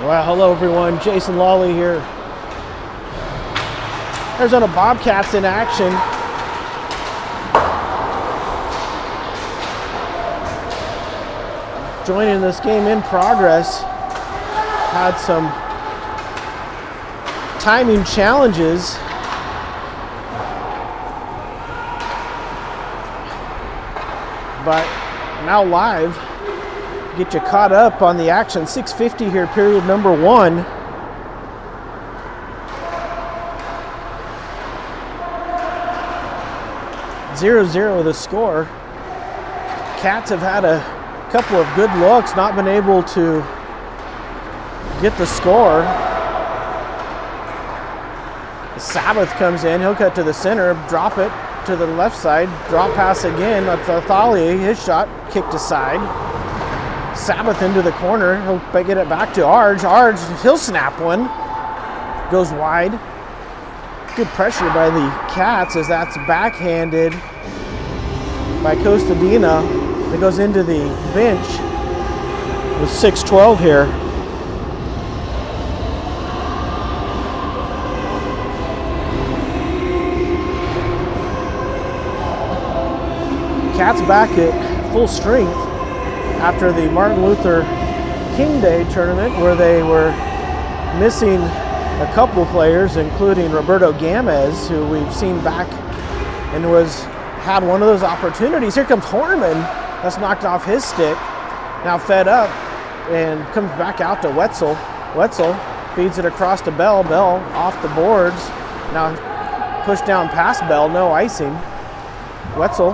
Well, hello everyone, Jason Lawley here. Arizona Bobcats in action. Joining this game in progress. Had some timing challenges. But now live. Get you caught up on the action. 6:50 here, period number 1. (0-0) the score. Cats have had a couple of good looks, not been able to get the score. Sabbath comes in, he'll cut to the center, drop it to the left side, drop pass again. Thali, his shot kicked aside. Sabbath into the corner, he'll get it back to Arj. Arj, he'll snap one. Goes wide. Good pressure by the Cats as that's backhanded by Costadina. It goes into the bench with 6:12 here. Cats back at full strength after the Martin Luther King Day tournament, where they were missing a couple players, including Roberto Gamez, who we've seen back and had one of those opportunities. Here comes Horman. That's knocked off his stick. Now fed up and comes back out to Wetzel. Wetzel feeds it across to Bell. Bell off the boards. Now push down past Bell, no icing. Wetzel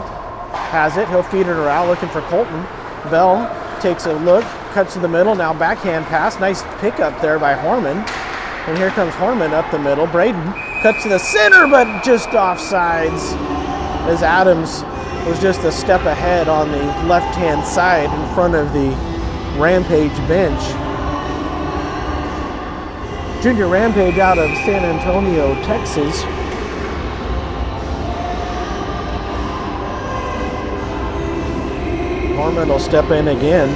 has it. He'll feed it around looking for Colton. Bell takes a look, cuts to the middle, now backhand pass. Nice pickup there by Horman. And here comes Horman up the middle. Braden cuts to the center, but just offsides as Adams was just a step ahead on the left-hand side in front of the Rampage bench. Junior Rampage out of San Antonio, Texas. Horman will step in again.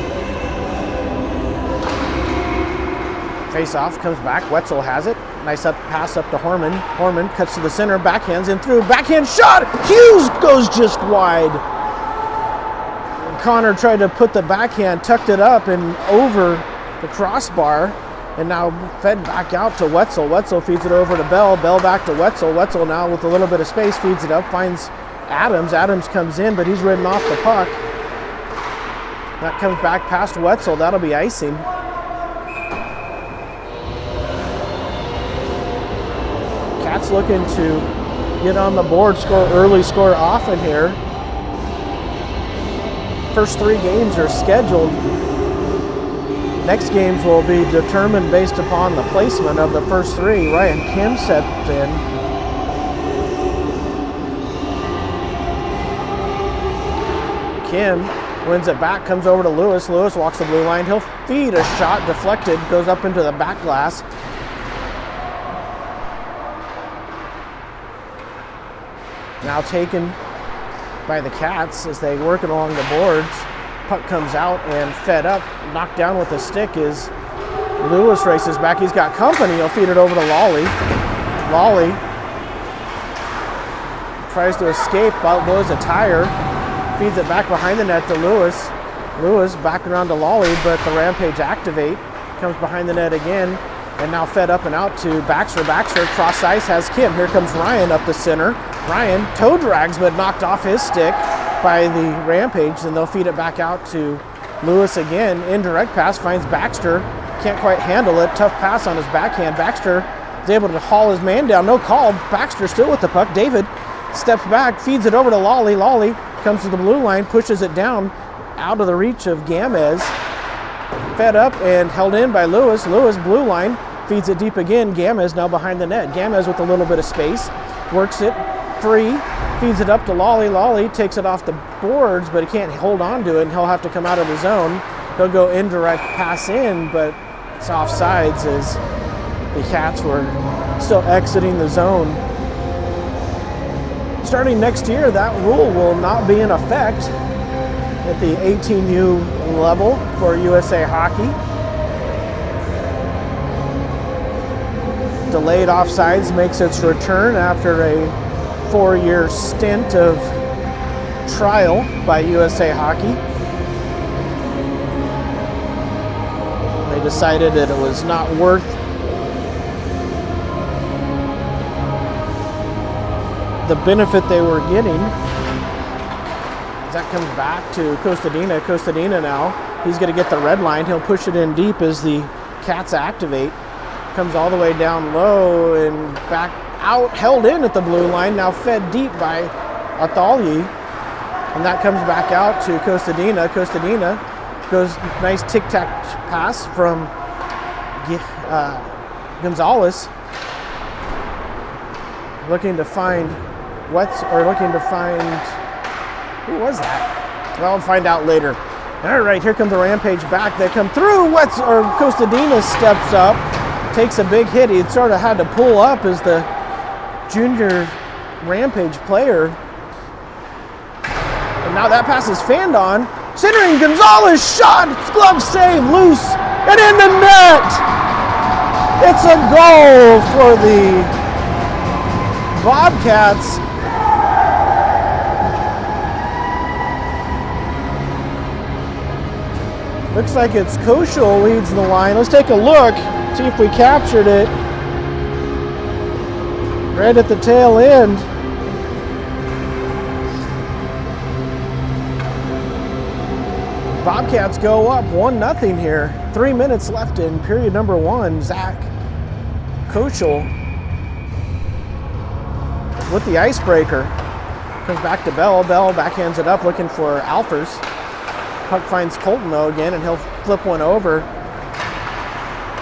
Face off, comes back. Wetzel has it. Nice pass up to Horman. Horman cuts to the center, backhands in through. Backhand shot! Hughes goes just wide. Connor tried to put the backhand, tucked it up and over the crossbar, and now fed back out to Wetzel. Wetzel feeds it over to Bell. Bell back to Wetzel. Wetzel now with a little bit of space feeds it up, finds Adams. Adams comes in, but he's ridden off the puck. That comes back past Wetzel. That'll be icing. Cats looking to get on the board, score early, score often here. First 3 games are scheduled. Next games will be determined based upon the placement of the first 3. Ryan Kim stepped in. Kim wins it back, comes over to Lewis. Lewis walks the blue line. He'll feed a shot, deflected, goes up into the back glass. Now taken by the Cats as they work it along the boards. Puck comes out and fed up. Knocked down with a stick is Lewis. Races back. He's got company. He'll feed it over to Lawley. Lawley tries to escape, outblows a tire. Feeds it back behind the net to Lewis. Lewis back around to Lawley, but the Rampage activate. Comes behind the net again, and now fed up and out to Baxter. Baxter cross ice has Kim. Here comes Ryan up the center. Ryan toe drags, but knocked off his stick by the Rampage, and they'll feed it back out to Lewis again. Indirect pass finds Baxter. Can't quite handle it. Tough pass on his backhand. Baxter is able to haul his man down. No call. Baxter still with the puck. David steps back, feeds it over to Lawley. Lawley comes to the blue line, pushes it down out of the reach of Gamez. Fed up and held in by Lewis. Lewis, blue line, feeds it deep again. Gamez now behind the net. Gamez with a little bit of space, works it free, feeds it up to Lawley. Lawley takes it off the boards, but he can't hold on to it, and he'll have to come out of the zone. He'll go indirect pass in, but it's offsides as the Cats were still exiting the zone. Starting next year, that rule will not be in effect at the 18U level for USA Hockey. delayed offsides makes its return after a 4-year stint of trial by USA Hockey. They decided that it was not worth the benefit they were getting. That comes back to Costadina. Costadina now, he's going to get the red line. He'll push it in deep as the Cats activate. Comes all the way down low and back out, held in at the blue line, now fed deep by Athalyi. And that comes back out to Costadina. Costadina goes, nice tic-tac pass from Gonzalez. Looking to find who was that? Well, we'll find out later. All right, here comes the Rampage back. They come through. Costadina steps up, takes a big hit. He sort of had to pull up as the junior Rampage player. And now that pass is fanned on. Centering, Gonzalez shot. Glove save, loose, and in the net. It's a goal for the Bobcats. Looks like it's Koshel leads the line. Let's take a look, see if we captured it. Right at the tail end. Bobcats go up 1-0 here. 3 minutes left in period number 1. Zach Koshel with the icebreaker. Comes back to Bell. Bell backhands it up looking for Alfers. Puck finds Colton though again, and he'll flip one over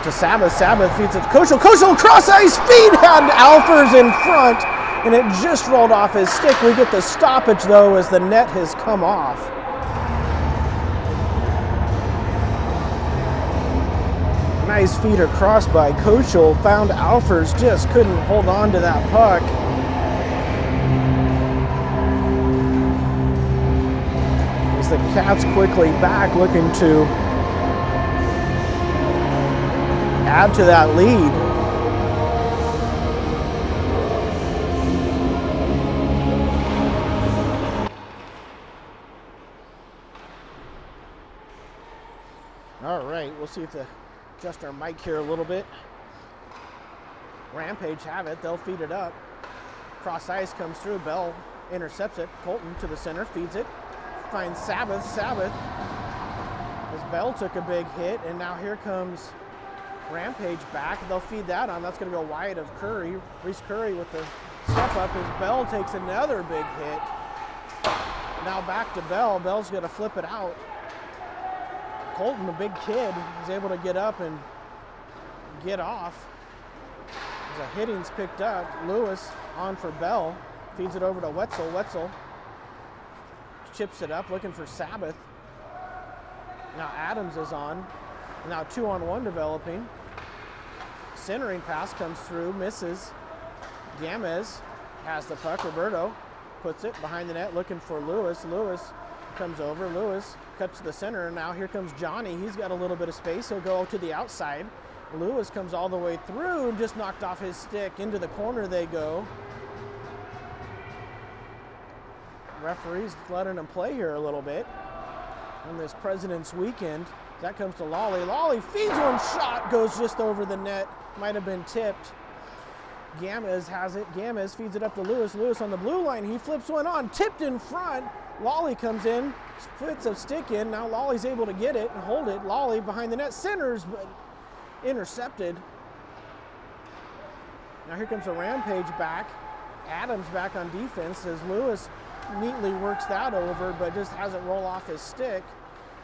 to Sabbath. Sabbath feeds it to Koshel. Koshel cross ice feed had Alfers in front, and it just rolled off his stick. We get the stoppage though as the net has come off. Nice feed across by Koshel. Found Alfers, just couldn't hold on to that puck. The Cats quickly back, looking to add to that lead. All right, we'll see if to adjust our mic here a little bit. Rampage have it, they'll feed it up. Cross ice comes through, Bell intercepts it, Colton to the center, feeds it. Finds Sabbath. Sabbath, as Bell took a big hit, and now here comes Rampage back. They'll feed that on. That's going to go wide of Curry. Reese Curry with the step up as Bell takes another big hit. Now back to Bell. Bell's going to flip it out. Colton, the big kid, is able to get up and get off. As a hitting's picked up. Lewis on for Bell. Feeds it over to Wetzel. Wetzel chips it up, looking for Sabbath. Now Adams is on. Now 2-on-1 developing. Centering pass comes through, misses. Gamez has the puck. Roberto puts it behind the net, looking for Lewis. Lewis comes over. Lewis cuts to the center. Now here comes Johnny. He's got a little bit of space. He'll go to the outside. Lewis comes all the way through and just knocked off his stick. Into the corner they go. Referees letting him play here a little bit on this President's Weekend. That comes to Lawley. Lawley feeds one shot, goes just over the net. Might have been tipped. Gamez has it. Gamez feeds it up to Lewis. Lewis on the blue line. He flips one on, tipped in front. Lawley comes in, puts a stick in. Now Lawley's able to get it and hold it. Lawley behind the net, centers, but intercepted. Now here comes a Rampage back. Adams back on defense as Lewis neatly works that over, but just has it roll off his stick.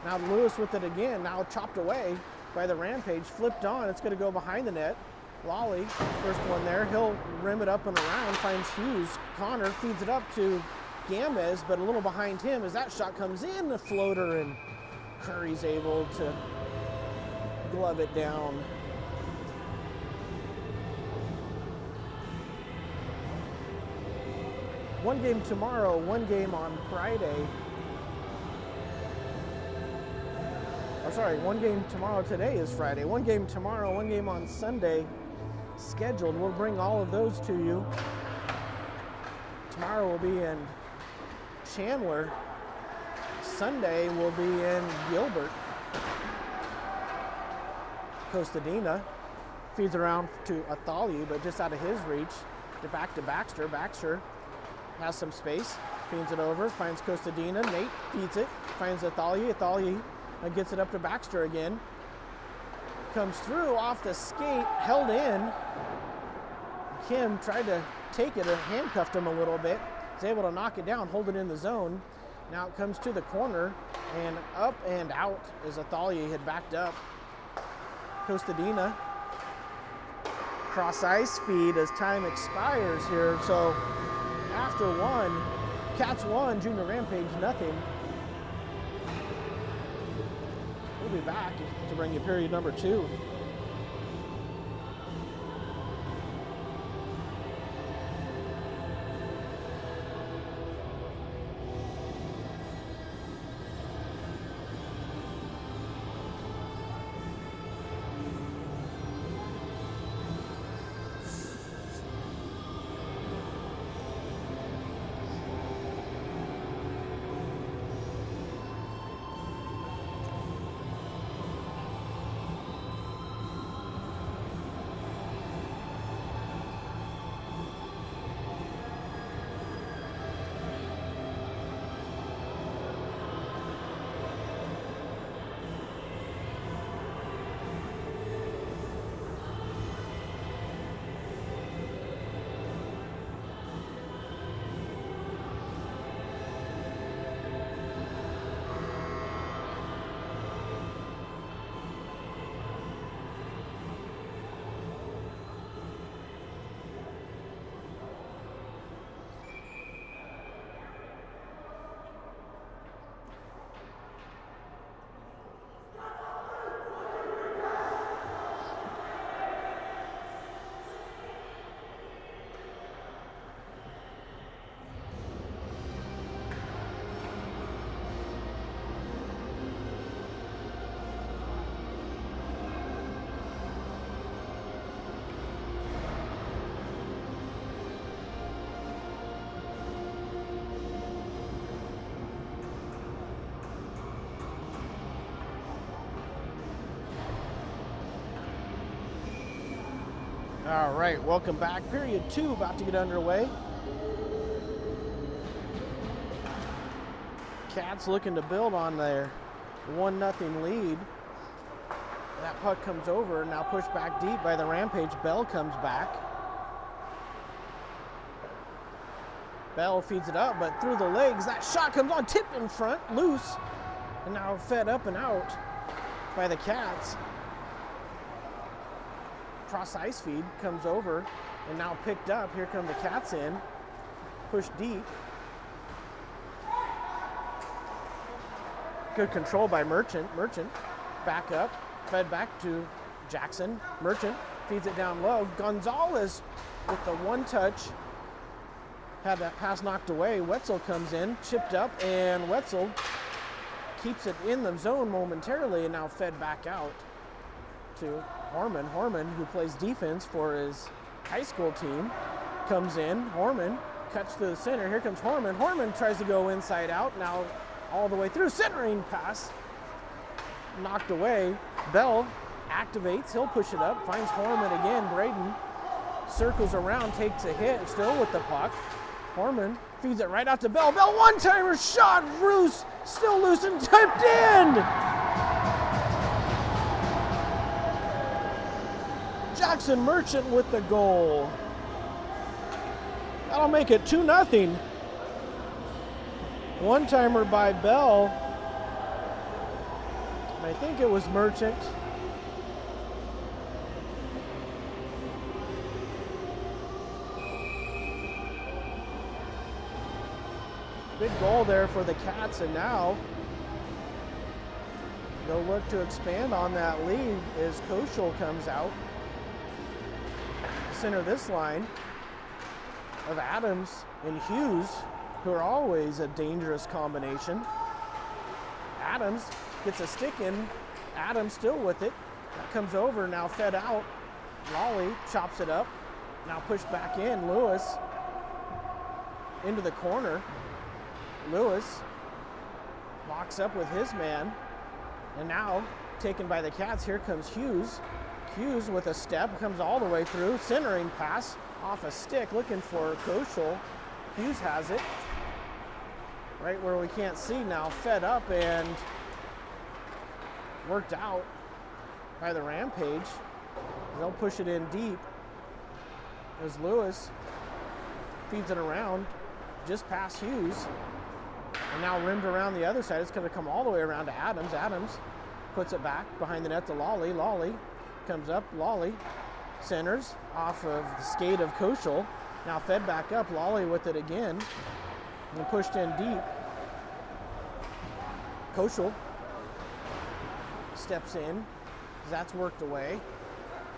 Now Lewis with it again, now chopped away by the Rampage, flipped on. It's going to go behind the net. Lawley, first one there, he'll rim it up and around, finds Hughes. Connor feeds it up to Gamez, but a little behind him as that shot comes in, the floater, and Curry's able to glove it down. One game tomorrow, one game on Friday. Or sorry, one game tomorrow. Today is Friday. One game tomorrow, one game on Sunday. scheduled. We'll bring all of those to you. Tomorrow we'll be in Chandler. Sunday we'll be in Gilbert. Costadina feeds around to Athalia, but just out of his reach. Back to Baxter. Baxter has some space, feeds it over, finds Costadina. Nate feeds it, finds Athalia. Athalia gets it up to Baxter again. Comes through off the skate, held in. Kim tried to take it, handcuffed him a little bit. Was able to knock it down, hold it in the zone. Now it comes to the corner, and up and out as Athalia had backed up. Costadina. Cross ice feed as time expires here. So after one, Cats 1, Junior Rampage nothing. We'll be back to bring you period number 2. All right, welcome back. Period 2 about to get underway. Cats looking to build on their 1-0 lead. That puck comes over, now pushed back deep by the Rampage. Bell comes back. Bell feeds it up, but through the legs, that shot comes on, tipped in front, loose, and now fed up and out by the Cats. Cross ice feed comes over and now picked up. Here come the Cats in, pushed deep. Good control by Merchant. Merchant back up, fed back to Jackson. Merchant feeds it down low. Gonzalez with the one touch had that pass knocked away. Wetzel comes in, chipped up, and Wetzel keeps it in the zone momentarily and now fed back out to Horman. Horman, who plays defense for his high school team, comes in. Horman cuts through the center. Here comes Horman. Horman tries to go inside out. Now all the way through. Centering pass. Knocked away. Bell activates. He'll push it up. Finds Horman again. Braden circles around. Takes a hit. Still with the puck. Horman feeds it right out to Bell. Bell one-timer shot. Roos still loose and tipped in. Jackson Merchant with the goal. That'll make it 2-0. One-timer by Bell. I think it was Merchant. Big goal there for the Cats, and now they'll look to expand on that lead as Koschel comes out. Center this line of Adams and Hughes, who are always a dangerous combination. Adams gets a stick in. Adams still with it. That comes over, now fed out Lolly chops it up. Now pushed back in. Lewis into the corner. Lewis locks up with his man. And now taken by the Cats. Here comes Hughes. Hughes with a step comes all the way through. Centering pass off a stick looking for Koschel. Hughes has it. Right where we can't see now. Fed up and worked out by the Rampage. They'll push it in deep as Lewis feeds it around just past Hughes. And now rimmed around the other side. It's going to come all the way around to Adams. Adams puts it back behind the net to Lolly. Lolly comes up. Lolly centers off of the skate of Koschel. Now fed back up. Lolly with it again. And pushed in deep. Koschel steps in. That's worked away.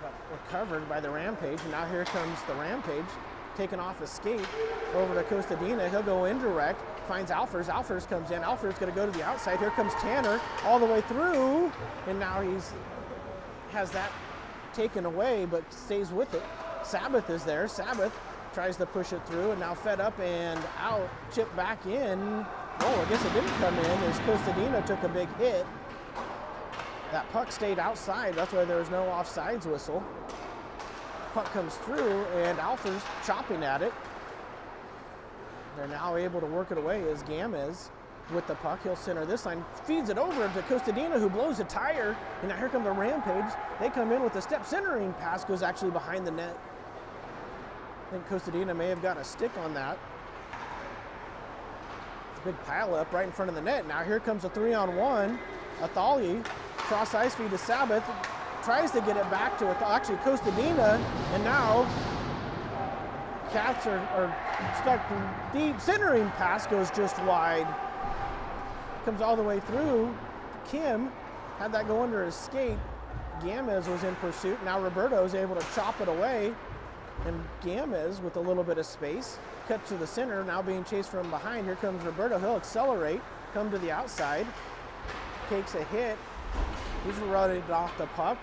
But recovered by the Rampage. And now here comes the Rampage. Taking off a skate over to Costadina. He'll go indirect. Finds Alfers. Alfers comes in. Alfers going to go to the outside. Here comes Tanner all the way through. And now has that taken away, but stays with it. Sabbath is there. Sabbath tries to push it through, and now fed up and out. Chip back in. Oh, I guess it didn't come in as Costadina took a big hit. That puck stayed outside. That's why there was no offsides whistle. Puck comes through, and Alfers chopping at it. They're now able to work it away as Gamez with the puck. He'll center this line, feeds it over to Costadina, who blows a tire. And now here come the Rampage. They come in with a step centering pass, goes actually behind the net. I think Costadina may have got a stick on that. It's a big pile up right in front of the net. Now here comes a 3-on-1. Athali, cross ice feed to Sabbath, tries to get it back to actually Costadina, and now Cats are stuck deep. Centering pass goes just wide. Comes all the way through. Kim had that go under his skate. Gamez was in pursuit. Now Roberto is able to chop it away. And Gamez with a little bit of space. Cut to the center, now being chased from behind. Here comes Roberto. He'll accelerate, come to the outside. Takes a hit. He's running off the puck.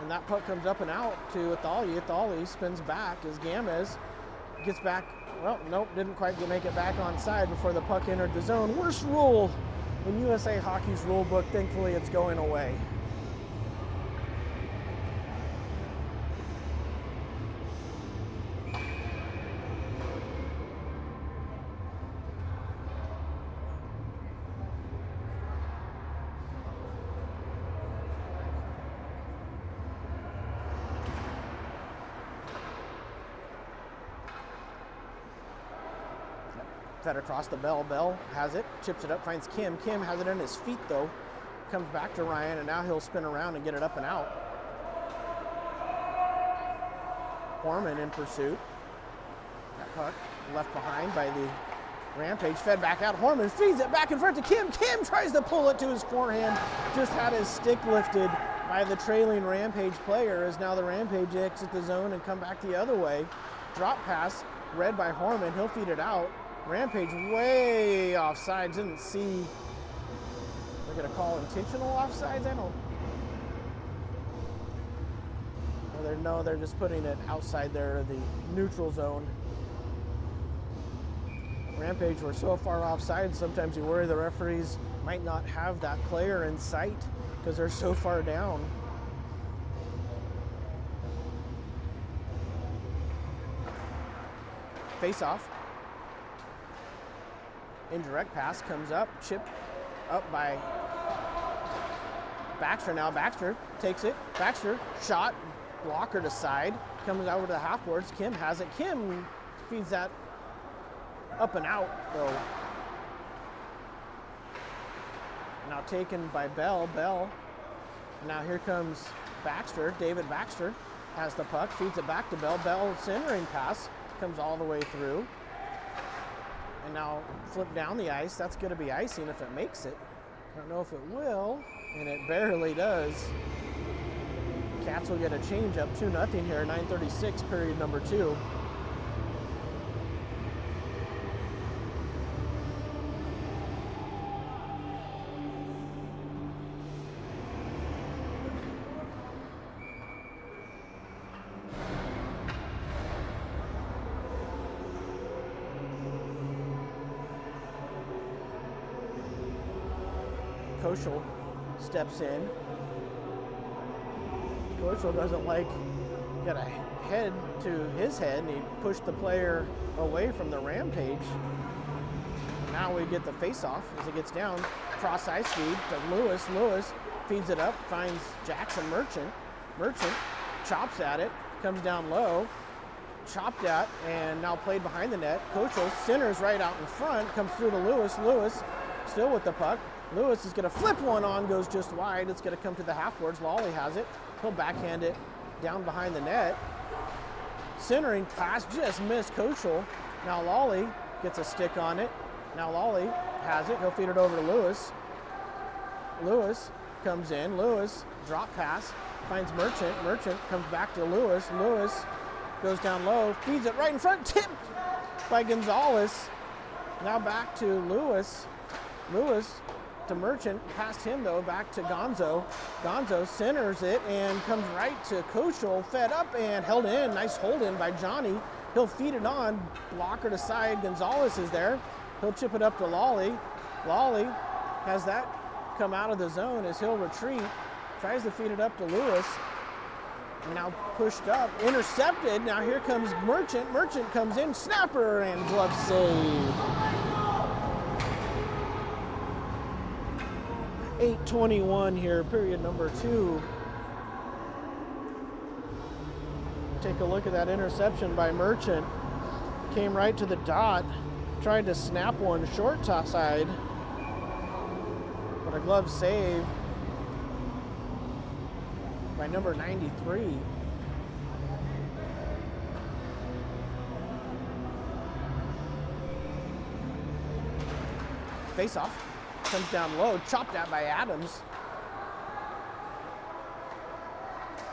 And that puck comes up and out to Athali. Athali spins back as Gamez gets back. Well, nope, didn't quite make it back on side before the puck entered the zone. Worst rule in USA Hockey's rule book. Thankfully, it's going away. Fed across the Bell. Bell has it, chips it up, finds Kim. Kim has it in his feet though. Comes back to Ryan, and now he'll spin around and get it up and out. Horman in pursuit. That puck left behind by the Rampage. Fed back out. Horman feeds it back in front to Kim. Kim tries to pull it to his forehand. Just had his stick lifted by the trailing Rampage player as now the Rampage exit the zone and come back the other way. Drop pass read by Horman. He'll feed it out. Rampage way offsides. Didn't see. They're going to call intentional offsides? I don't. No, they're just putting it outside there, the neutral zone. Rampage were so far offside, sometimes you worry the referees might not have that player in sight because they're so far down. Face off. Indirect pass comes up, chip up by Baxter. Now Baxter takes it. Baxter shot, blocker to side, comes over to the half boards. Kim has it. Kim feeds that up and out though. Now taken by Bell. Bell. Now here comes Baxter. David Baxter has the puck, feeds it back to Bell. Bell centering pass comes all the way through. And now flip down the ice. That's going to be icing if it makes it. I don't know if it will, and it barely does. Cats will get a change up 2-0 here, 9:36, period number 2. Koschel steps in. Koschel doesn't like, got a head to his head, and he pushed the player away from the Rampage. Now we get the face-off as it gets down. Cross ice feed to Lewis. Lewis feeds it up, finds Jackson Merchant. Merchant chops at it, comes down low, chopped at, and now played behind the net. Koschel centers right out in front, comes through to Lewis. Lewis still with the puck. Lewis is going to flip one on, goes just wide. It's going to come to the half boards. Lawley has it. He'll backhand it down behind the net. Centering pass just missed Koschel. Now Lawley gets a stick on it. Now Lawley has it. He'll feed it over to Lewis. Lewis comes in. Lewis drop pass, finds Merchant. Merchant comes back to Lewis. Lewis goes down low, feeds it right in front, tipped by Gonzalez. Now back to Lewis. Lewis to Merchant, past him though, back to Gonzo. Gonzo centers it and comes right to Koschel, fed up and held in. Nice hold in by Johnny. He'll feed it on, blocker to side. Gonzalez is there. He'll chip it up to Lawley. Lawley has that come out of the zone as he'll retreat. Tries to feed it up to Lewis. And now pushed up, intercepted. Now here comes Merchant. Merchant comes in, snapper and glove save. 8:21 here, period number 2. Take a look at that interception by Merchant. Came right to the dot, tried to snap one short top side, but a glove save by number 93. Face off. Comes down low, chopped at by Adams.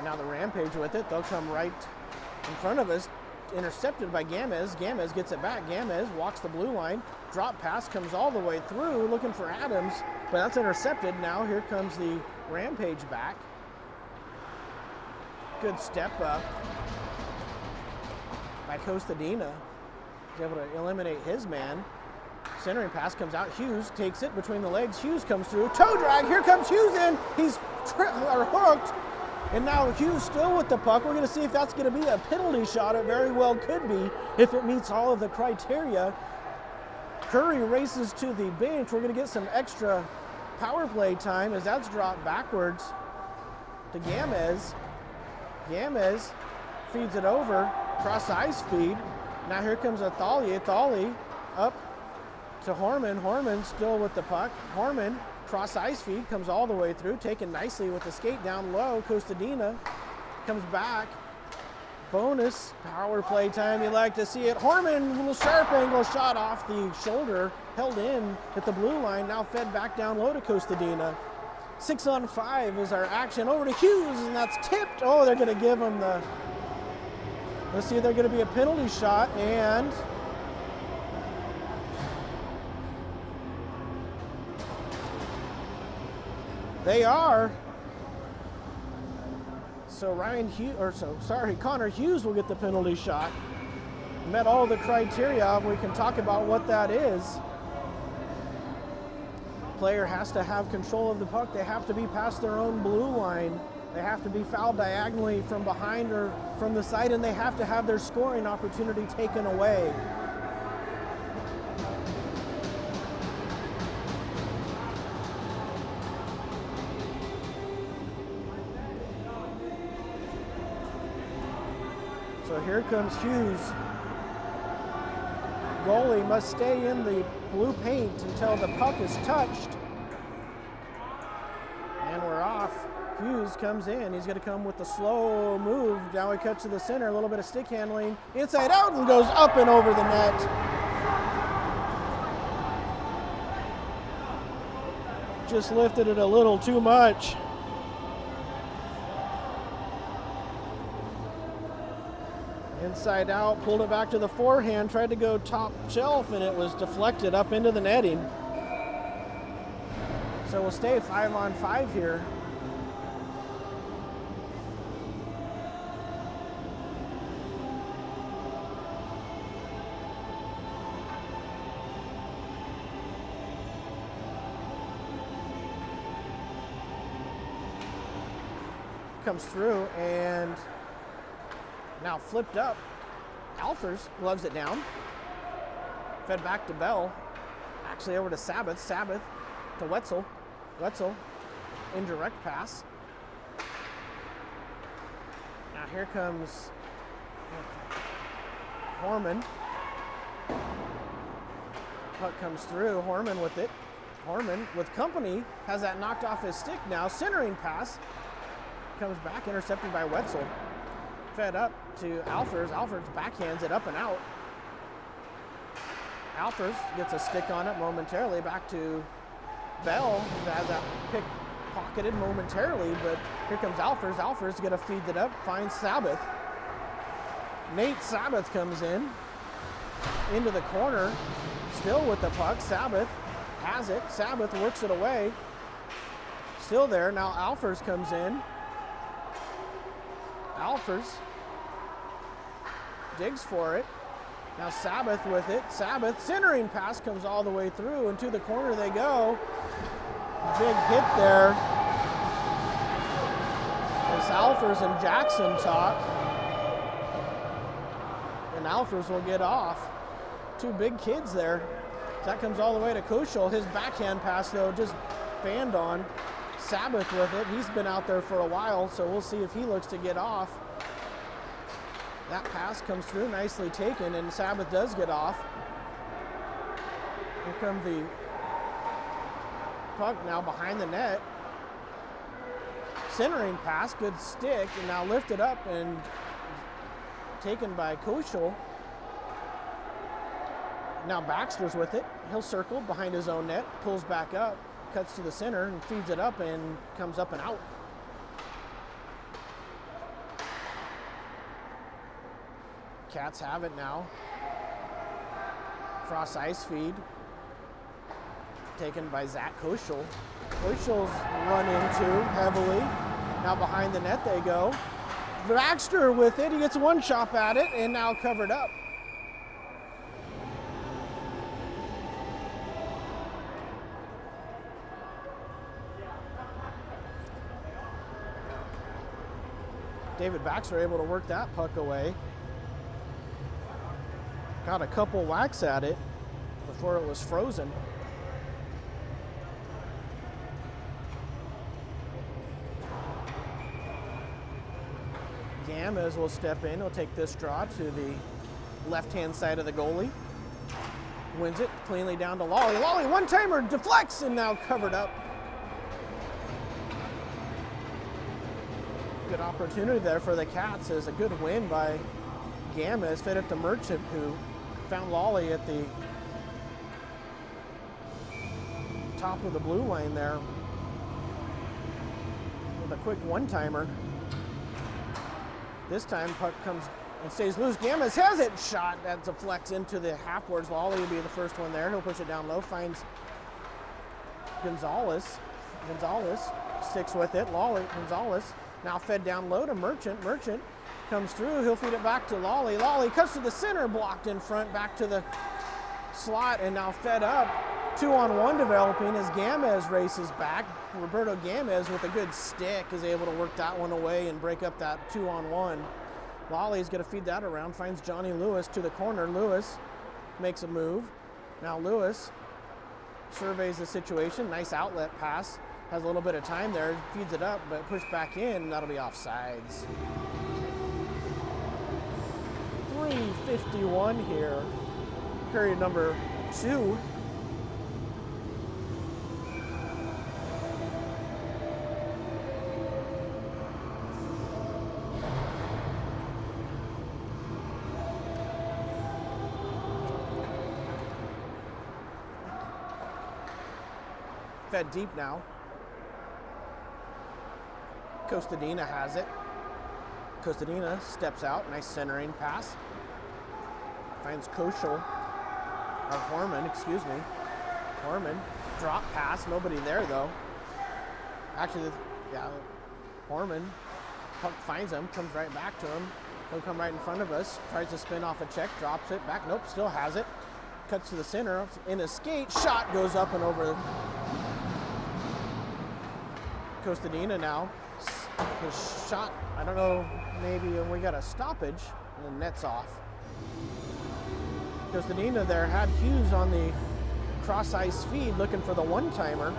Now the Rampage with it. They'll come right in front of us. Intercepted by Gamez. Gamez gets it back. Gamez walks the blue line. Drop pass comes all the way through, looking for Adams, but that's intercepted. Now here comes the Rampage back. Good step up by Costadina. He's able to eliminate his man. Centering pass comes out. Hughes takes it between the legs. Hughes comes through. Toe drag. Here comes Hughes in. He's hooked. And now Hughes still with the puck. We're going to see if that's going to be a penalty shot. It very well could be if it meets all of the criteria. Curry races to the bench. We're going to get some extra power play time as that's dropped backwards to Gamez. Gamez feeds it over. Cross ice feed. Now here comes Athalie. Athalie up to Horman. Horman still with the puck. Horman, cross ice feed, comes all the way through, taken nicely with the skate down low. Costadina comes back. Bonus power play time. You like to see it. Horman, little sharp angle shot off the shoulder, held in at the blue line, now fed back down low to Costadina. 6-on-5 is our action. Over to Hughes, and that's tipped. Oh, they're going to give him the, let's see, they're going to be a penalty shot, and they are. So Connor Hughes will get the penalty shot. Met all the criteria. We can talk about what that is. Player has to have control of the puck. They have to be past their own blue line. They have to be fouled diagonally from behind or from the side, and they have to have their scoring opportunity taken away. So here comes Hughes. Goalie must stay in the blue paint until the puck is touched. And we're off. Hughes comes in. He's going to come with the slow move. Now he cuts to the center. A little bit of stick handling. Inside out and goes up and over the net. Just lifted it a little too much. Inside out, pulled it back to the forehand, tried to go top shelf, and it was deflected up into the netting. So we'll stay 5-on-5 here. comes through and now flipped up. Alfers gloves it down. Fed back to Bell. Actually over to Sabbath. Sabbath to Wetzel. Wetzel, indirect pass. Now here comes Horman. Puck comes through. Horman with it. Horman with company has that knocked off his stick now. Centering pass comes back, intercepted by Wetzel. Fed up to Alfers. Alfers backhands it up and out. Alfers gets a stick on it momentarily. Back to Bell, who has that pick pocketed momentarily, but here comes Alfers. Alfers gonna feed it up, finds Sabbath. Nate Sabbath comes in, into the corner, still with the puck. Sabbath has it. Sabbath works it away. Still there. Now Alfers comes in. Alfers digs for it. Now Sabbath with it. Sabbath, centering pass comes all the way through, and to the corner they go. Big hit there. As Alfers and Jackson talk. And Alfers will get off. Two big kids there. So that comes all the way to Kushel. His backhand pass, though, just banned on. Sabbath with it. He's been out there for a while, so we'll see if he looks to get off. That pass comes through, nicely taken, and Sabbath does get off. Here comes the puck now behind the net. Centering pass, good stick, and now lifted up and taken by Kushel. Now Baxter's with it. He'll circle behind his own net, pulls back up, cuts to the center and feeds it up and comes up and out. Cats have it now. Cross ice feed. Taken by Zach Kushel. Kushel's run into heavily. Now behind the net they go. Baxter with it. He gets one chop at it and now covered up. David Baxter able to work that puck away. Got a couple whacks at it before it was frozen. Gamez will step in. He'll take this draw to the left-hand side of the goalie. Wins it cleanly down to Lawley. Lawley, one-timer, deflects, and now covered up. Good opportunity there for the Cats. Is a good win by Gamez. Fed up to Merchant, who found Lawley at the top of the blue line there with a quick one-timer. This time puck comes and stays loose. Gamez has it. Shot that deflects into the half boards. Lawley will be the first one there. He'll push it down low. Finds Gonzalez. Gonzalez sticks with it. Lawley, Gonzalez now fed down low to Merchant. Merchant comes through. He'll feed it back to Lawley. Lawley cuts to the center, blocked in front, back to the slot, and now fed up. 2-on-1 developing as Gamez races back. Roberto Gamez with a good stick is able to work that one away and break up that 2-on-1. Lawley's going to feed that around, finds Johnny Lewis to the corner. Lewis makes a move. Now Lewis surveys the situation. Nice outlet pass. Has a little bit of time there, feeds it up, but pushed back in, and that'll be offsides. 3:51 here, period number 2. Fed deep now. Costadina has it. Costadina steps out, nice centering pass. Finds Kushel, or Horman, excuse me. Horman, drop pass, nobody there though. Actually, yeah, Horman, puck finds him, comes right back to him. He'll come right in front of us, tries to spin off a check, drops it back, nope, still has it. Cuts to the center, in a skate, shot goes up and over. Costadina now His shot, I don't know, maybe we got a stoppage and the net's off. Costadina there had Hughes on the cross ice feed looking for the one-timer.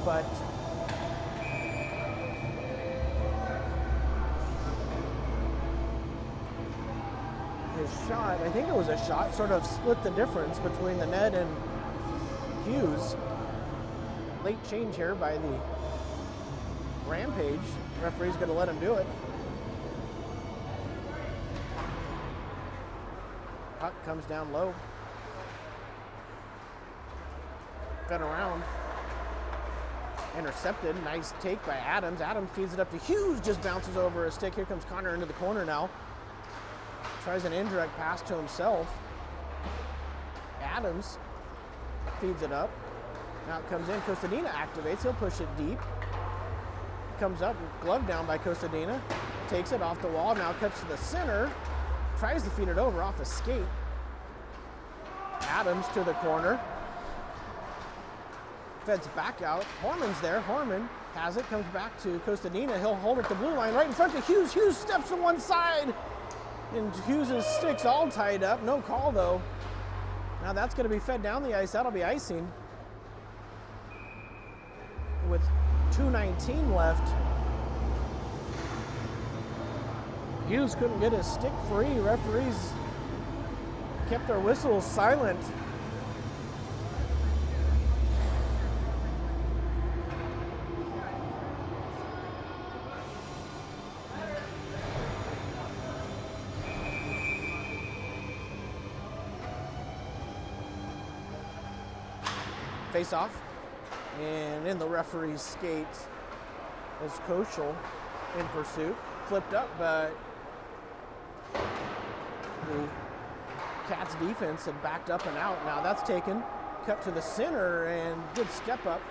But his shot, I think it was a shot, sort of split the difference between the net and Hughes. Late change here by the Rampage. Referee's going to let him do it. Puck comes down low. Fed around. Intercepted. Nice take by Adams. Adams feeds it up to Hughes. Just bounces over a stick. Here comes Connor into the corner now. Tries an indirect pass to himself. Adams feeds it up. Now it comes in. Costadina activates. He'll push it deep. Comes up. Glove down by Costadina. Takes it off the wall. Now cuts to the center. Tries to feed it over off a skate. Adams to the corner. Feds back out. Horman's there. Horman has it. Comes back to Costadina. He'll hold it to blue line right in front of Hughes. Hughes steps to one side. And Hughes' stick's all tied up. No call, though. Now that's going to be fed down the ice. That'll be icing. With 2:19 left. Hughes couldn't get his stick free. Referees kept their whistles silent. Face off, and in the referee's skates is Koschel in pursuit. Flipped up, but the Cats defense had backed up and out. Now that's taken, cut to the center, and good step up,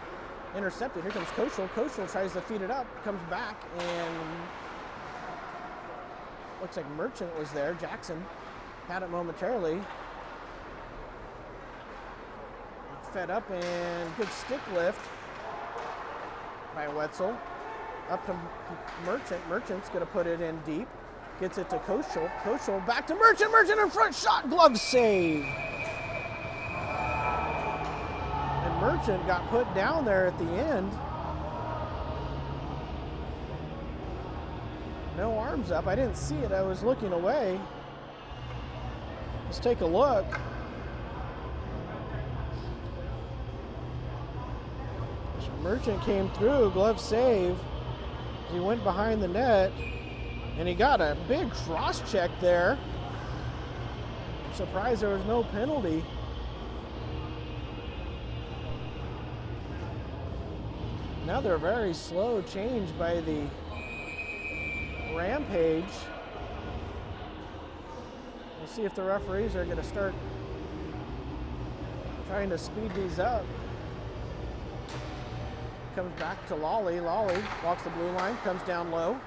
intercepted. Here comes Koschel. Koschel tries to feed it up, comes back, and looks like Merchant was there. Jackson had it momentarily. Fed up, and good stick lift by Wetzel. Up to Merchant. Merchant's going to put it in deep. Gets it to Koschel. Koschel back to Merchant. Merchant in front. Shot. Glove save. And Merchant got put down there at the end. No arms up. I didn't see it. I was looking away. Let's take a look. Merchant came through, glove save. He went behind the net, and he got a big cross check there. I'm surprised there was no penalty. Another very slow change by the Rampage. We'll see if the referees are going to start trying to speed these up. Comes back to Lawley. Lawley walks the blue line, comes down low.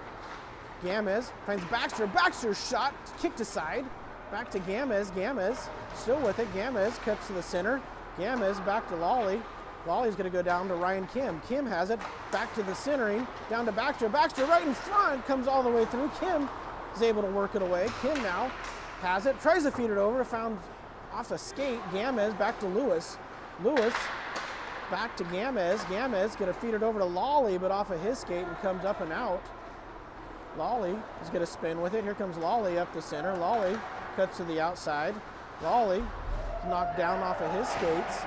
Gamez finds Baxter. Baxter's shot, kicked aside. Back to Gamez. Gamez still with it. Gamez cuts to the center. Gamez back to Lawley. Lawley's going to go down to Ryan Kim. Kim has it. Back to the centering. Down to Baxter. Baxter right in front. Comes all the way through. Kim is able to work it away. Kim now has it. Tries to feed it over. Found off a skate. Gamez back to Lewis. Lewis back to Gamez. Gamez going to feed it over to Lawley, but off of his skate and comes up and out. Lawley is going to spin with it. Here comes Lawley up the center. Lawley cuts to the outside. Lawley knocked down off of his skates.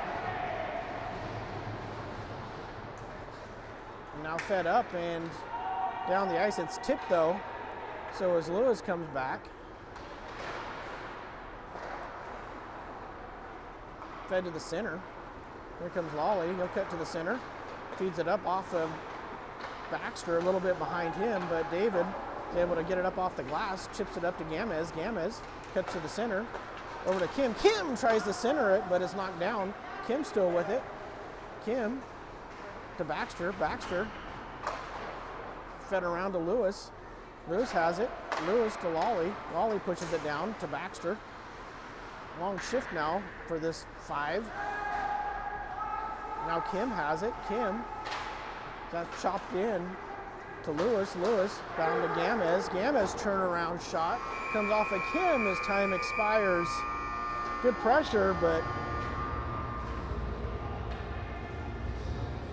And now fed up and down the ice. It's tipped though. So as Lewis comes back, fed to the center. Here comes Lawley. He'll cut to the center. Feeds it up off of Baxter, a little bit behind him, but David is able to get it up off the glass. Chips it up to Gamez. Gamez cuts to the center. Over to Kim. Kim tries to center it, but it's knocked down. Kim still with it. Kim to Baxter. Baxter fed around to Lewis. Lewis has it. Lewis to Lawley. Lawley pushes it down to Baxter. Long shift now for this 5. Now Kim has it. Kim, that's chopped in to Lewis. Lewis down to Gamez. Gamez turnaround shot comes off of Kim as time expires. Good pressure, but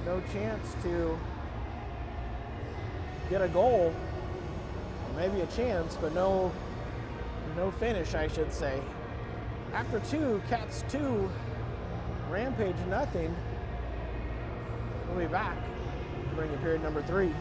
no chance to get a goal. Maybe a chance, but no finish, I should say. After 2, Cats 2, Rampage nothing. We'll be back to bring you period number 3.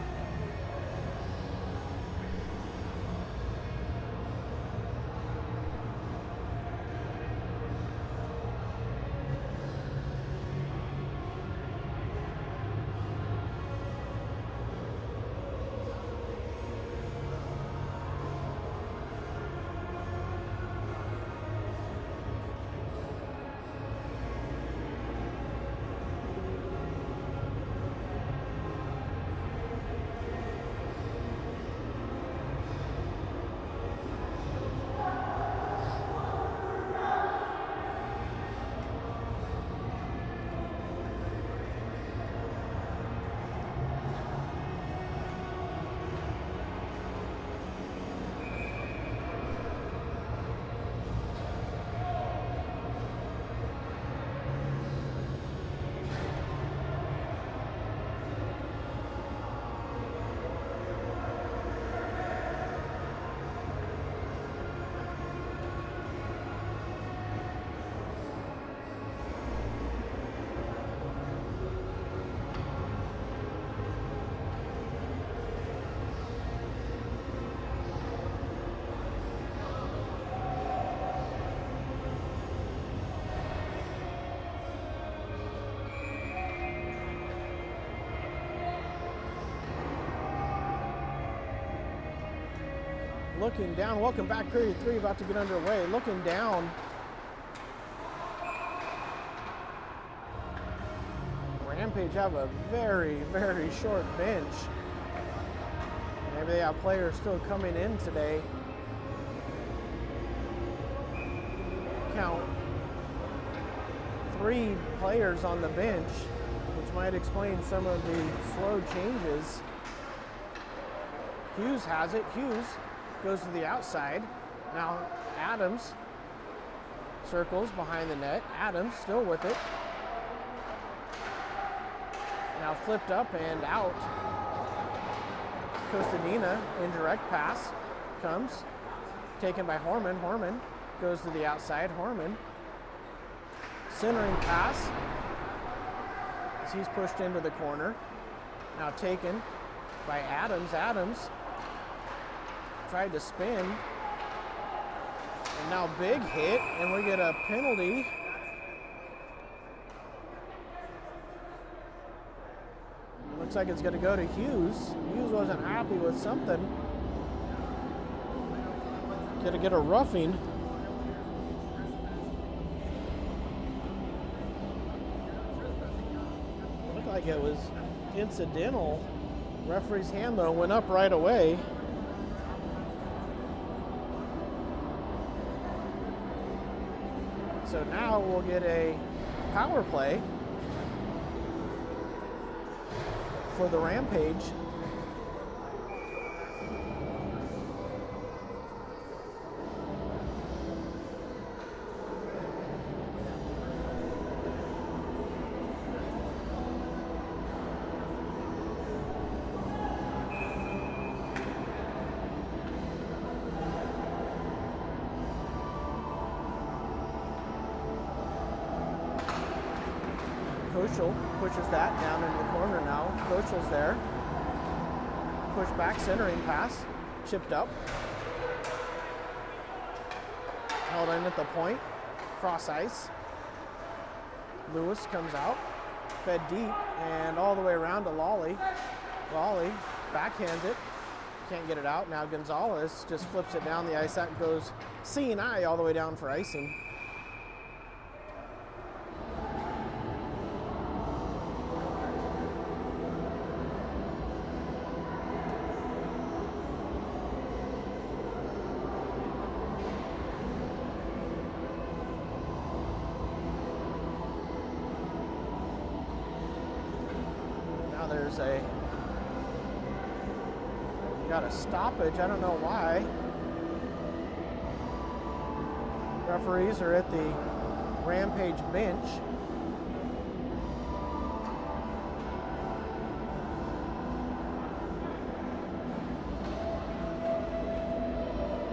Looking down, welcome back, period 3, about to get underway. Looking down, Rampage have a very, very short bench. Maybe they have players still coming in today. Count 3 players on the bench, which might explain some of the slow changes. Hughes has it. Hughes goes to the outside. Now Adams circles behind the net. Adams still with it. Now flipped up and out. Costanina, indirect pass, comes. Taken by Horman. Horman goes to the outside. Horman, centering pass as he's pushed into the corner. Now taken by Adams. Adams tried to spin, and now big hit, and we get a penalty. Looks like it's going to go to Hughes. Hughes wasn't happy with something. Going to get a roughing. Looked like it was incidental. Referee's hand, though, went up right away. So now we'll get a power play for the Rampage. Kochel pushes that down into the corner now. Kochel's there. Push back, centering pass. Chipped up. Held in at the point. Cross ice. Lewis comes out. Fed deep and all the way around to Lawley. Lawley backhands it. Can't get it out. Now Gonzalez just flips it down the ice. That goes C&I all the way down for icing. say. Got a stoppage, I don't know why. Referees are at the Rampage bench.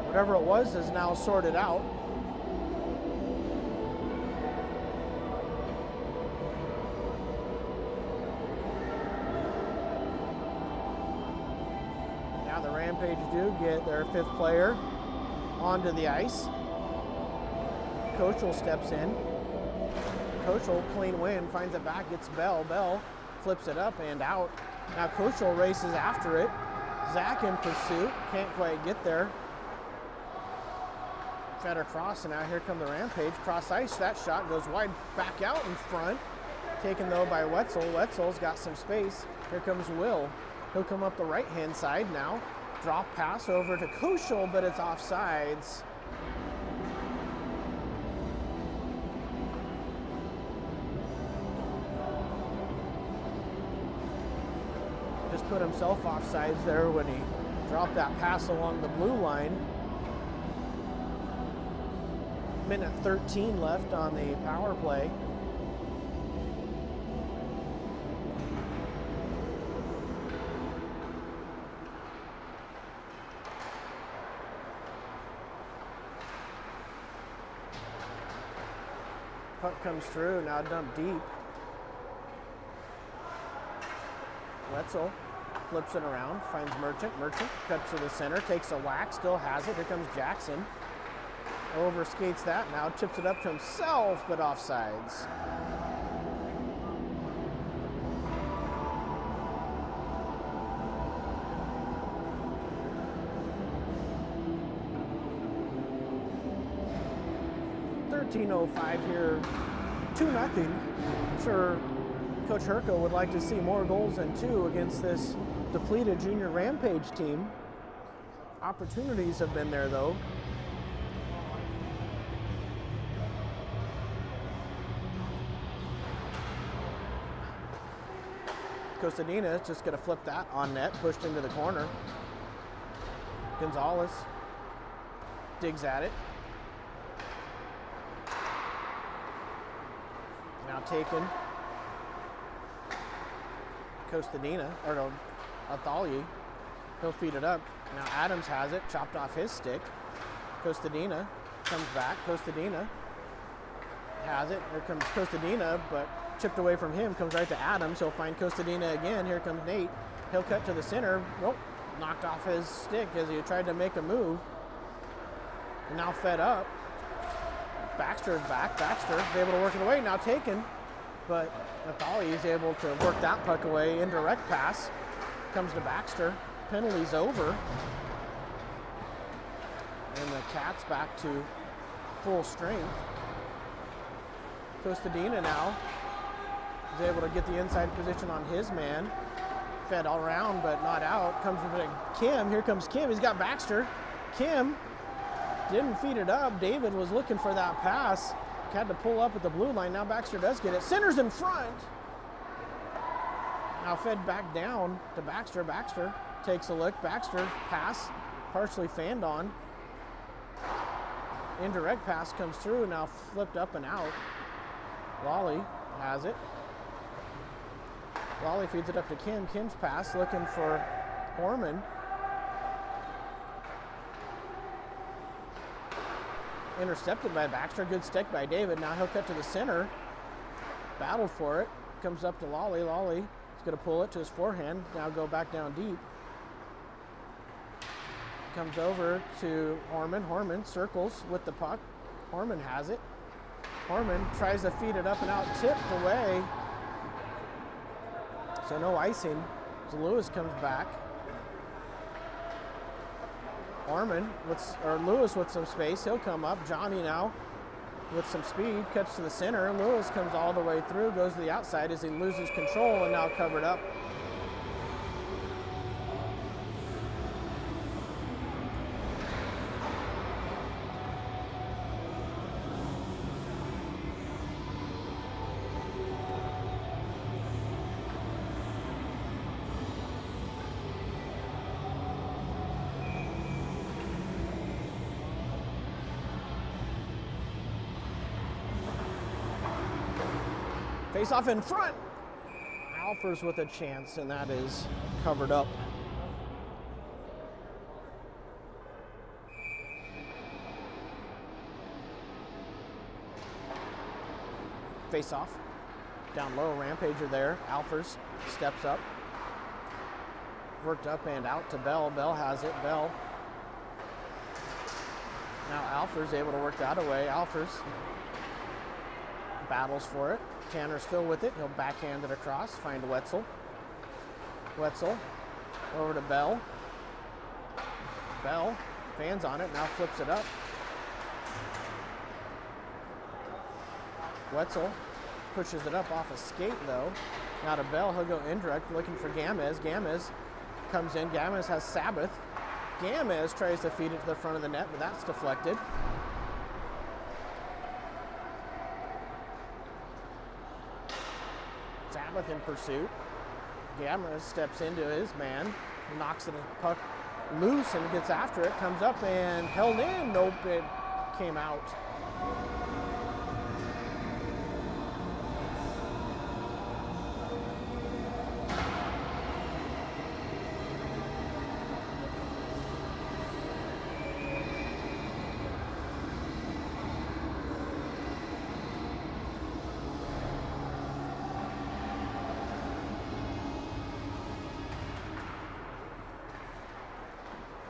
Whatever it was is now sorted out. Now the Rampage do get their 5th player onto the ice. Kochel steps in. Kochel, clean win, finds it back, gets Bell. Bell flips it up and out. Now Kochel races after it. Zach in pursuit, can't quite get there. Fed across, and now here come the Rampage. Cross ice, that shot goes wide back out in front. Taken though by Wetzel. Wetzel's got some space. Here comes Will. He'll come up the right-hand side now. Drop pass over to Kochel, but it's offsides. Just put himself offsides there when he dropped that pass along the blue line. Minute 13 left on the power play. Puck comes through, now dumped deep. Wetzel flips it around, finds Merchant. Merchant cuts to the center, takes a whack, still has it. Here comes Jackson. Overskates that, now chips it up to himself, but offsides. .13:05 here, 2-0. I'm sure Coach Herco would like to see more goals than 2 against this depleted junior Rampage team. Opportunities have been there though. Costadina just going to flip that on net, pushed into the corner. Gonzalez digs at it. Now taken. Costadina, or no, Athalye. He'll feed it up. Now Adams has it, chopped off his stick. Costadina comes back. Costadina has it. Here comes Costadina, but chipped away from him, comes right to Adams. He'll find Costadina again. Here comes Nate. He'll cut to the center. Nope, knocked off his stick as he tried to make a move. And now fed up. Baxter's back. Baxter is able to work it away. Now taken, but Athalye is able to work that puck away. Indirect pass comes to Baxter. Penalty's over. And the Cats back to full strength. Costadina now is able to get the inside position on his man. Fed all around, but not out. Comes to Kim. Here comes Kim. He's got Baxter. Kim didn't feed it up. David was looking for that pass. Had to pull up at the blue line. Now Baxter does get it. Center's in front. Now fed back down to Baxter. Baxter takes a look. Baxter pass partially fanned on. Indirect pass comes through. Now flipped up and out. Lawley has it. Lawley feeds it up to Kim. Kim's pass looking for Horman. Intercepted by Baxter. Good stick by David. Now he'll cut to the center. Battled for it. Comes up to Lawley. Lawley is going to pull it to his forehand. Now go back down deep. Comes over to Horman. Horman circles with the puck. Horman has it. Horman tries to feed it up and out. Tipped away. So no icing. So Lewis comes back. Lewis with some space. He'll come up. Johnny now with some speed. Cuts to the center. Lewis comes all the way through. Goes to the outside as he loses control and now covered up. Face off in front. Alfers with a chance, and that is covered up. Face off. Down low, Rampager there. Alfers steps up. Worked up and out to Bell. Bell has it. Bell. Now Alfers able to work that away. Alfers battles for it. Tanner's still with it. He'll backhand it across. Find Wetzel. Wetzel over to Bell. Bell fans on it. Now flips it up. Wetzel pushes it up off a skate though. Now to Bell. He'll go indirect looking for Gamez. Gamez comes in. Gamez has Sabbath. Gamez tries to feed it to the front of the net, but that's deflected. Sabbath in pursuit. Gamez steps into his man, knocks the puck loose and gets after it, comes up and held in. Nope, it came out.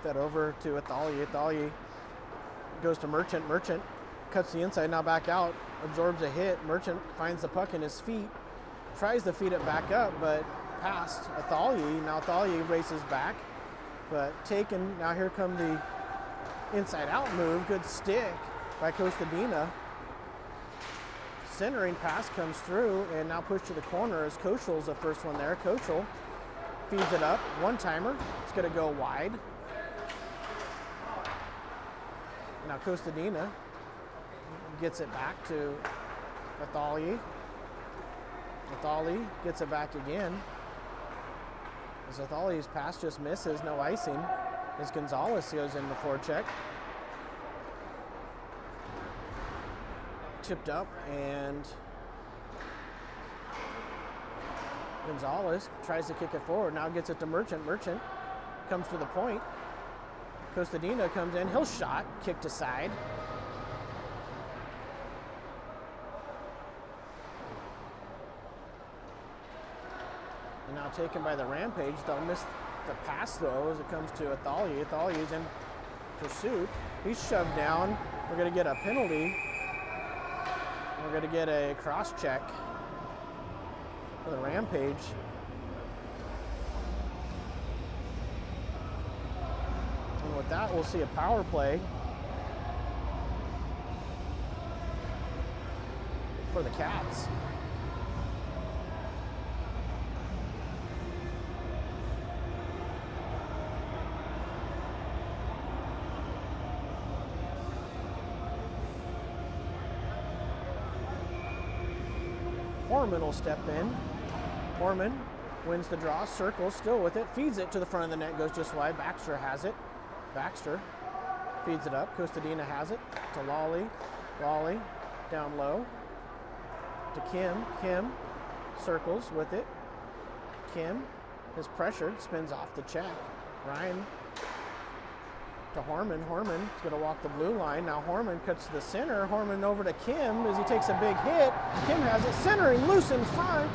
That over to Athalie. Athalie goes to Merchant. Merchant cuts the inside, now back out, absorbs a hit. Merchant finds the puck in his feet, tries to feed it back up, but past Athalie. Now Athalie races back, but taken. Now here come the inside out move. Good stick by Kostadina. Centering pass comes through and now pushed to the corner as Kochel's the first one there. Kochel feeds it up. One-timer. It's going to go wide. Now Kostadina gets it back to Athalie. Athalie gets it back again. As Athalie's pass just misses, no icing. As Gonzalez goes in the forecheck. Chipped up and Gonzalez tries to kick it forward. Now gets it to Merchant. Merchant comes to the point. Kostadina comes in, he'll shot, kicked aside. And now taken by the Rampage. They'll miss the pass though as it comes to Athalie. Athalie's in pursuit. He's shoved down. We're going to get a penalty. We're going to get a cross check for the Rampage. And with that, we'll see a power play for the Cats. Horman will step in. Horman wins the draw, circles, still with it, feeds it to the front of the net, goes just wide. Baxter has it. Baxter feeds it up. Kostadina has it to Lawley. Lawley down low to Kim. Kim circles with it. Kim is pressured, spins off the check. Ryan to Horman. Horman is going to walk the blue line. Now Horman cuts to the center. Horman over to Kim as he takes a big hit. Kim has it centering loose in front.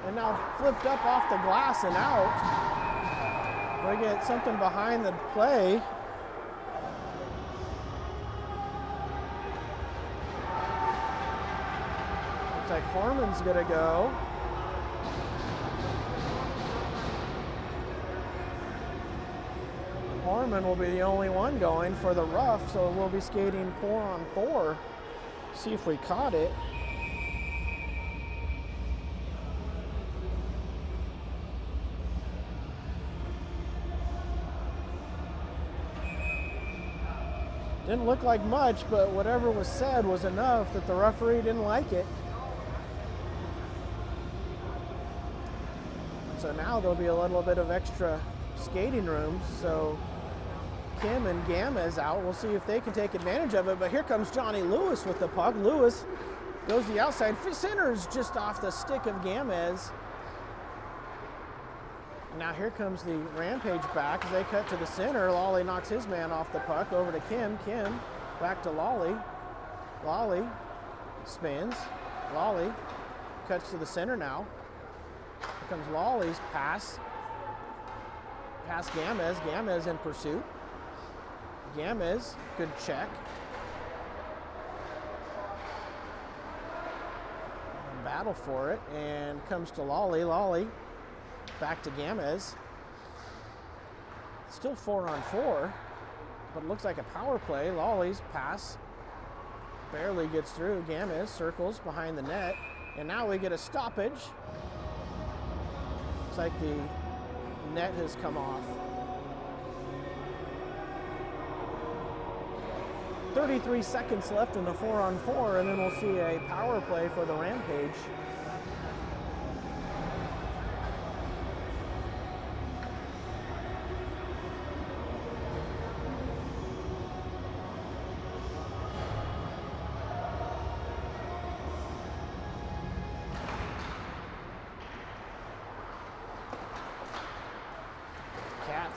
And now flipped up off the glass and out. We get something behind the play. Looks like Horman's going to go. Horman will be the only one going for the rough, so we'll be skating 4-on-4. See if we caught it. Didn't look like much, but whatever was said was enough that the referee didn't like it. So now there'll be a little bit of extra skating room. So Kim and Gamma is out. We'll see if they can take advantage of it. But here comes Johnny Lewis with the puck. Lewis Goes the outside. Centers just off the stick of Gamez. Now here comes the Rampage back as they cut to the center. Lawley knocks his man off the puck over to Kim. Kim back to Lawley. Lawley spins. Lawley cuts to the center now. Here comes Lawley's pass. Past Gamez. Gamez in pursuit. Gamez, good check. And battle for it and comes to Lawley. Lawley back to Gamez. Still 4-on-4, but it looks like a power play. Lawley's pass barely gets through. Gamez circles behind the net, and now we get a stoppage. Looks like the net has come off. 33 seconds left in the 4-on-4, and then we'll see a power play for the Rampage.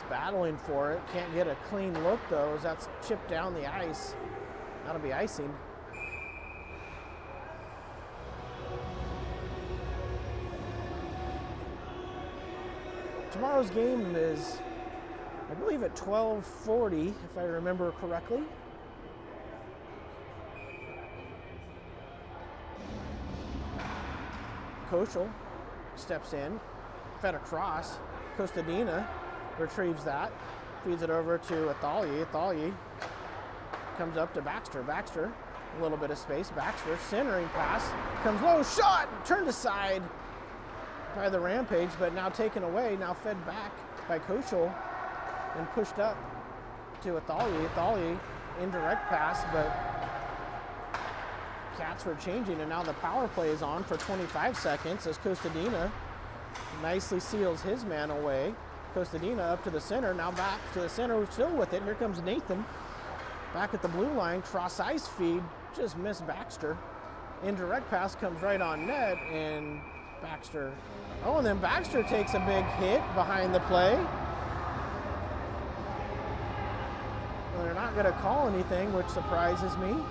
Battling for it, can't get a clean look though as that's chipped down the ice. That'll be icing. Tomorrow's game is, I believe, at 12:40 if I remember correctly. Koschel steps in, fed across. Costadina retrieves that, feeds it over to Athalye. Athalye comes up to Baxter. Baxter, a little bit of space. Baxter, centering pass, comes low, shot, turned aside by the Rampage, but now taken away, now fed back by Koschel and pushed up to Athalye. Athalye, indirect pass, but Cats were changing, and now the power play is on for 25 seconds as Costadina nicely seals his man away. Costadina up to the center, now back to the center, still with it. Here comes Nathan, back at the blue line, cross ice feed, just missed Baxter. Indirect pass comes right on net, and Baxter, and then Baxter takes a big hit behind the play. Well, they're not gonna call anything, which surprises me,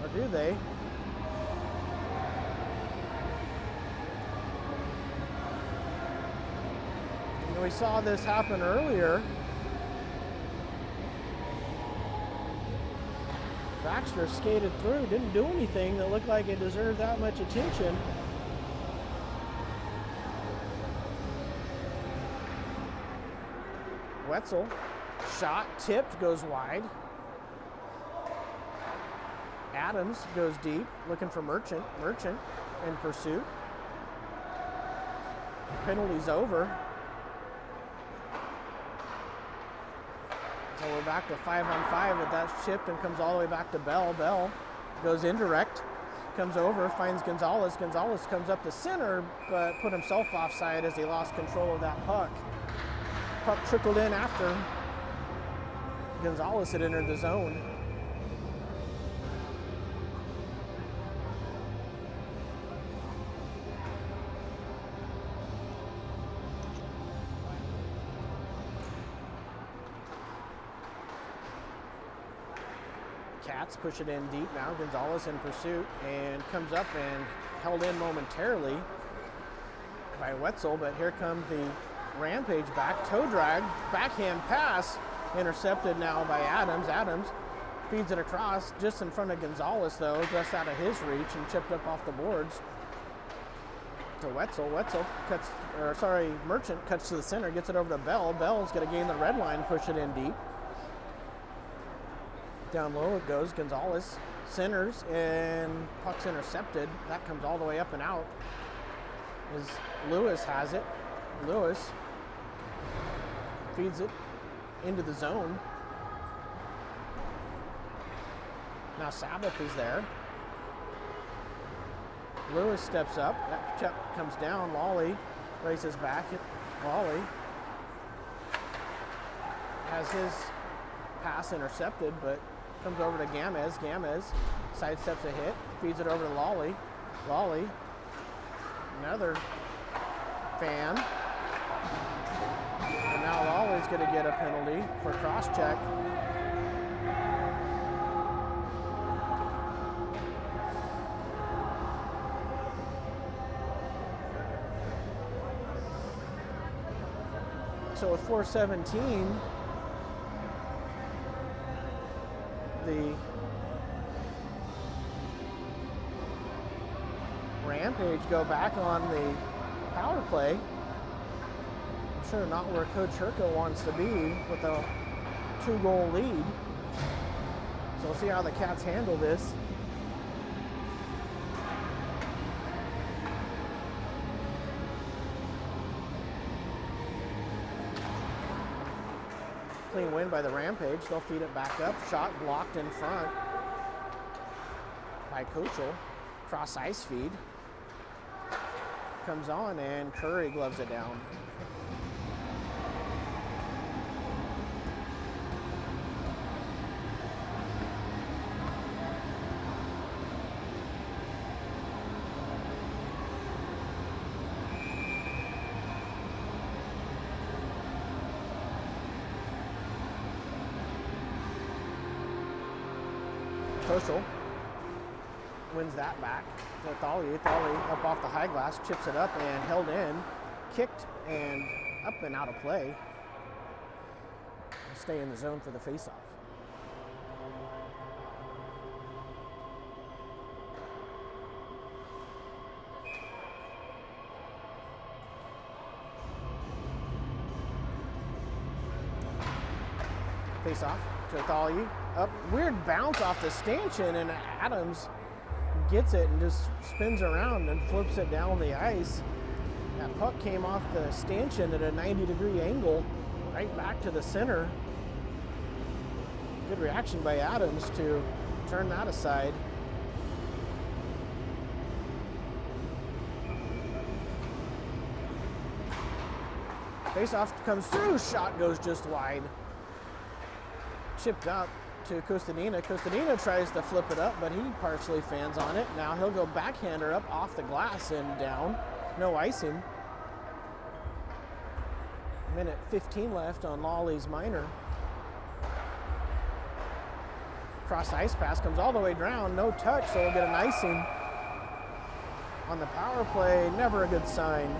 or do they? We saw this happen earlier. Baxter skated through, didn't do anything that looked like it deserved that much attention. Wetzel, shot, tipped, goes wide. Adams goes deep, looking for Merchant. Merchant in pursuit. Penalty's over. So we're back to 5-on-5, but that's chipped and comes all the way back to Bell. Bell goes indirect, comes over, finds Gonzalez. Gonzalez comes up the center, but put himself offside as he lost control of that puck. Puck trickled in after Gonzalez had entered the zone. Cats push it in deep now. Gonzalez in pursuit and comes up and held in momentarily by Wetzel, but here comes the Rampage back. Toe drag, backhand pass, intercepted now by Adams. Adams feeds it across just in front of Gonzalez though, just out of his reach and chipped up off the boards to Wetzel. Wetzel Merchant cuts to the center, gets it over to Bell. Bell's gonna gain the red line, push it in deep. Down low it goes. Gonzalez centers and puck's intercepted. That comes all the way up and out as Lewis has it. Lewis feeds it into the zone. Now Sabbath is there. Lewis steps up. That check comes down. Lawley races back. Lawley has his pass intercepted, but Comes over to Gamez. Gamez sidesteps a hit, feeds it over to Lawley. Lawley, another fan. And now Lawley's going to get a penalty for cross-check. So with 4:17, the Rampage go back on the power play. I'm sure not where Coach Herco wants to be with a 2-goal lead. So we'll see how the Cats handle this. Clean win by the Rampage. They'll feed it back up. Shot blocked in front by Kochel. Cross ice feed. Comes on and Curry gloves it down. Kochel wins that back to Thalia. Thalia up off the high glass, chips it up and held in, kicked and up and out of play. Stay in the zone for the faceoff. Faceoff to Thalia. Up, weird bounce off the stanchion, and Adams gets it and just spins around and flips it down the ice. That puck came off the stanchion at a 90-degree angle, right back to the center. Good reaction by Adams to turn that aside. Faceoff comes through, shot goes just wide. Chipped up to Kostadina. Kostadina tries to flip it up, but he partially fans on it. Now he'll go backhander up off the glass and down. No icing. Minute 15 left on Lawley's minor. Cross ice pass comes all the way down. No touch, so we'll get an icing on the power play. Never a good sign.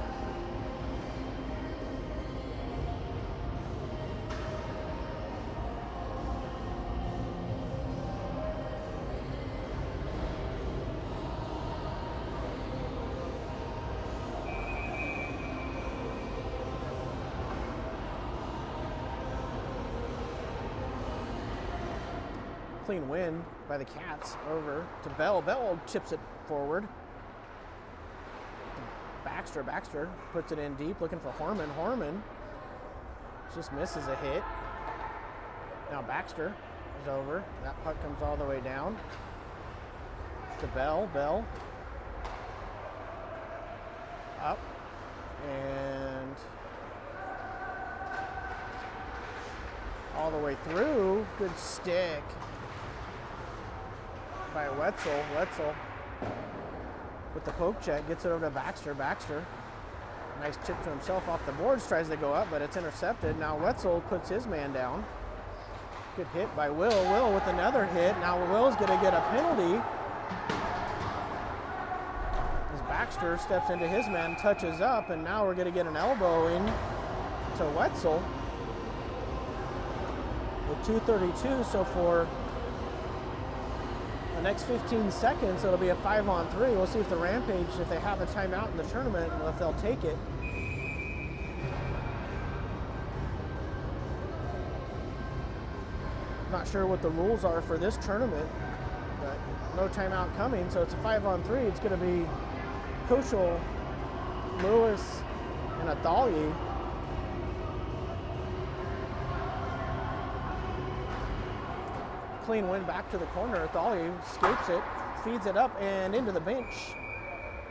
Clean win by the Cats over to Bell. Bell chips it forward. Baxter. Baxter puts it in deep, looking for Horman. Horman just misses a hit. Now Baxter is over. That puck comes all the way down to Bell. Bell up and all the way through. Good stick by Wetzel. Wetzel with the poke check, gets it over to Baxter. Baxter, nice chip to himself off the boards, tries to go up, but it's intercepted. Now Wetzel puts his man down. Good hit by Will. Will with another hit. Now Will's going to get a penalty as Baxter steps into his man, touches up, and now we're going to get an elbow in to Wetzel with 2:32. So for the next 15 seconds, it'll be a 5-on-3. We'll see if the Rampage, if they have a timeout in the tournament, if they'll take it. Not sure what the rules are for this tournament, but no timeout coming, so it's a 5-on-3. It's going to be Kochel, Lewis, and Athalie. Clean win back to the corner. Thalia escapes it, feeds it up and into the bench.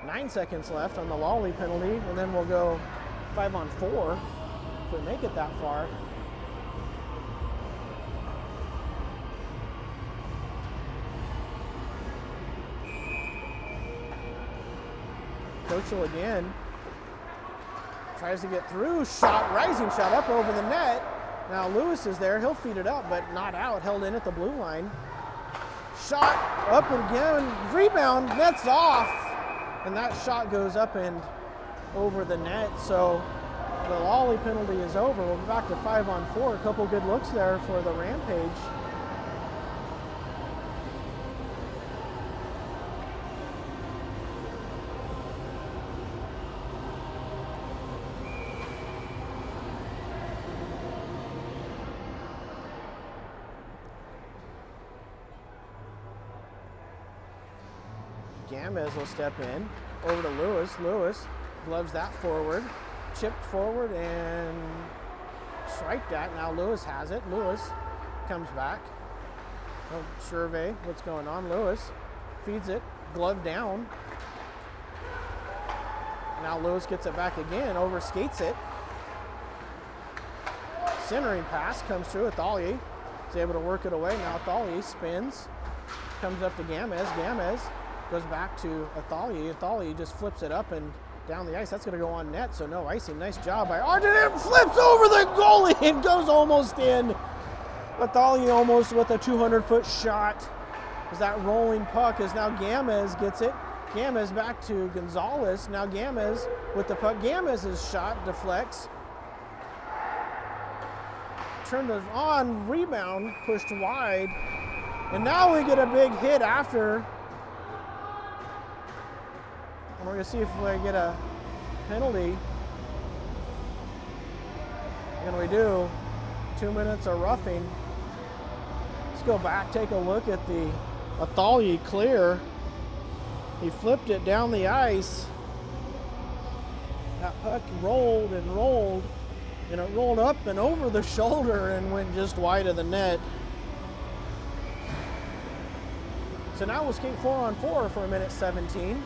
9 seconds left on the Lawley penalty, and then we'll go 5-on-4 if we make it that far. Kochel again. Tries to get through. Shot, rising shot up over the net. Now Lewis is there. He'll feed it up, but not out. Held in at the blue line. Shot up again. Rebound. Net's off. And that shot goes up and over the net. So the Lawley penalty is over. We're back to 5-on-4. A couple good looks there for the Rampage. Gamez will step in. Over to Lewis. Lewis gloves that forward. Chipped forward and striked that. Now Lewis has it. Lewis comes back. Oh, survey what's going on. Lewis feeds it. Glove down. Now Lewis gets it back again. Overskates it. Centering pass comes through. Athalye is able to work it away. Now Athalye spins. Comes up to Gamez. Gamez goes back to Athalye. Athalye just flips it up and down the ice. That's going to go on net, so no icing. Nice job by Arden. It flips over the goalie and goes almost in. Athalye almost with a 200-foot shot. As that rolling puck is now Gamez gets it. Gamez back to Gonzalez. Now Gamez with the puck. Gamez's shot deflects. Turned it on. Rebound pushed wide. And now we get a big hit after. And we're going to see if we get a penalty. And we do. 2 minutes of roughing. Let's go back, take a look at the Athalye clear. He flipped it down the ice. That puck rolled and rolled. And it rolled up and over the shoulder and went just wide of the net. So now we'll skate 4-on-4 for a minute 17.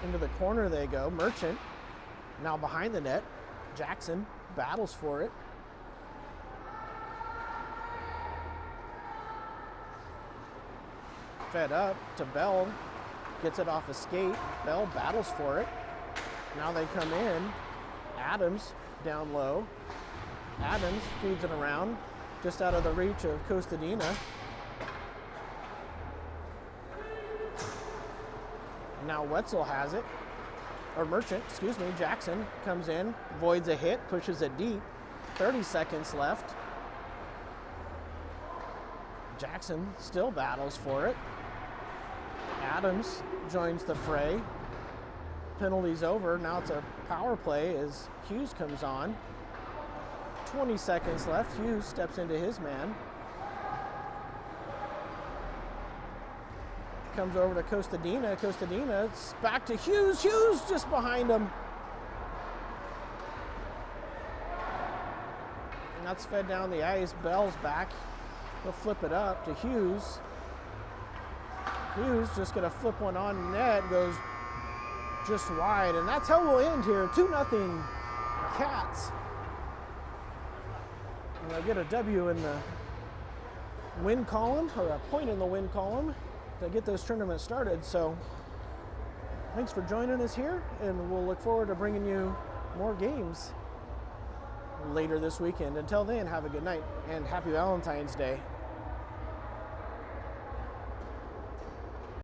Into the corner they go. Merchant now behind the net. Jackson battles for it. Fed up to Bell. Gets it off a skate. Bell battles for it. Now they come in. Adams down low. Adams feeds it around. Just out of the reach of Costadina. Now Wetzel has it, or Merchant, excuse me. Jackson comes in, voids a hit, pushes it deep. 30 seconds left. Jackson still battles for it. Adams joins the fray. Penalty's over. Now it's a power play as Hughes comes on. 20 seconds left. Hughes steps into his man. Comes over to Costadina. Costadina, it's back to Hughes. Hughes just behind him. And that's fed down the ice. Bell's back. He'll flip it up to Hughes. Hughes just going to flip one on net. Goes just wide. And that's how we'll end here. 2-0 Cats. And they'll get a W in the win column, or a point in the win column, to get those tournaments started. So thanks for joining us here, and we'll look forward to bringing you more games later this weekend. Until then, have a good night and happy Valentine's Day.